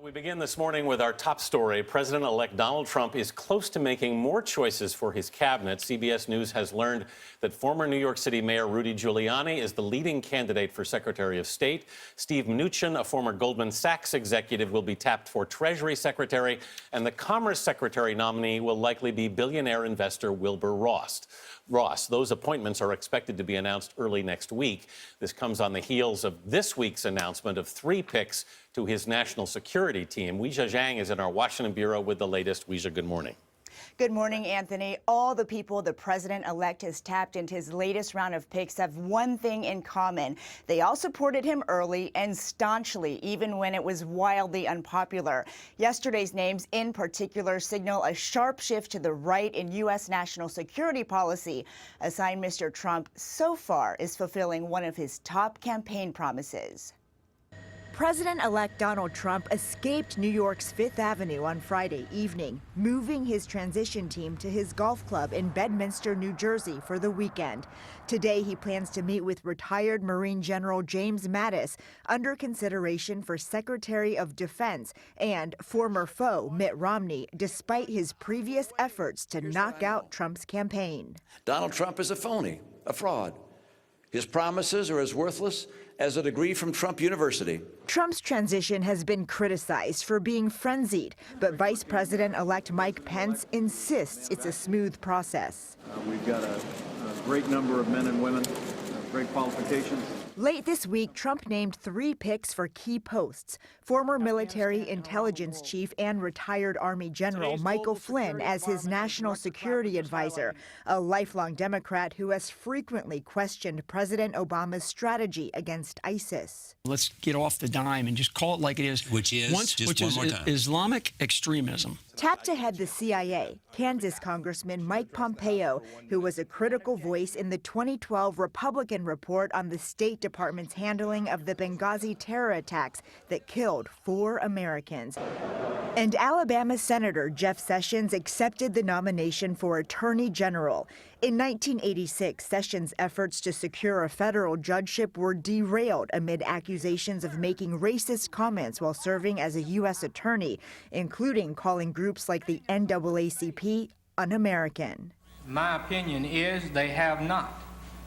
We begin this morning with our top story. President-elect Donald Trump is close to making more choices for his cabinet. CBS News has learned that former New York City Mayor Rudy Giuliani is the leading candidate for Secretary of State. Steve Mnuchin, a former Goldman Sachs executive, will be tapped for Treasury Secretary, and the Commerce Secretary nominee will likely be billionaire investor Wilbur Ross. Those appointments are expected to be announced early next week. This comes on the heels of this week's announcement of 3 picks to his national security team. Weijia Jiang is in our Washington bureau with the latest. Weijia, good morning. Good morning, Anthony. All the people the president-elect has tapped into his latest round of picks have one thing in common. They all supported him early and staunchly, even when it was wildly unpopular. Yesterday's names in particular signal a sharp shift to the right in U.S. national security policy. A sign Mr. Trump so far is fulfilling one of his top campaign promises. President-elect Donald Trump escaped New York's Fifth Avenue on Friday evening, moving his transition team to his golf club in Bedminster, New Jersey for the weekend. Today, he plans to meet with retired Marine General James Mattis, under consideration for Secretary of Defense, and former foe Mitt Romney, despite his previous efforts to knock out Trump's campaign. Donald Trump is a phony, a fraud. His promises are as worthless as a degree from Trump University. Trump's transition has been criticized for being frenzied, but Vice President-elect Mike Pence insists it's a smooth process. We've got a great number of men and women, great qualifications. Late this week, Trump named 3 picks for key posts. Former military intelligence chief and retired Army General Michael Flynn as his national security advisor, a lifelong Democrat who has frequently questioned President Obama's strategy against ISIS. Let's get off the dime and just call it like it is. Which is Islamic extremism. Tapped to head the CIA, Kansas Congressman Mike Pompeo, who was a critical voice in the 2012 Republican report on the State Department's handling of the Benghazi terror attacks that killed 4 Americans. And Alabama Senator Jeff Sessions accepted the nomination for Attorney General. In 1986, Sessions' efforts to secure a federal judgeship were derailed amid accusations of making racist comments while serving as a U.S. attorney, including calling groups like the NAACP un-American. My opinion is they have not.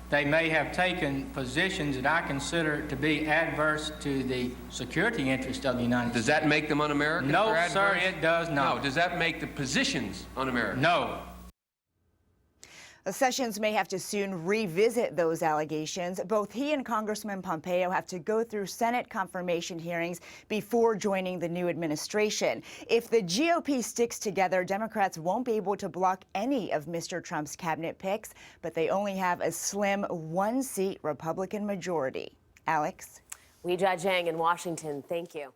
They may have taken positions that I consider to be adverse to the security interest of the United States. Does that make them un-American? No, sir, it does not. No. Does that make the positions un-American? No. Sessions may have to soon revisit those allegations. Both he and Congressman Pompeo have to go through Senate confirmation hearings before joining the new administration. If the GOP sticks together, Democrats won't be able to block any of Mr. Trump's cabinet picks, but they only have a slim 1-seat Republican majority. Alex? Weijia Jiang in Washington, thank you.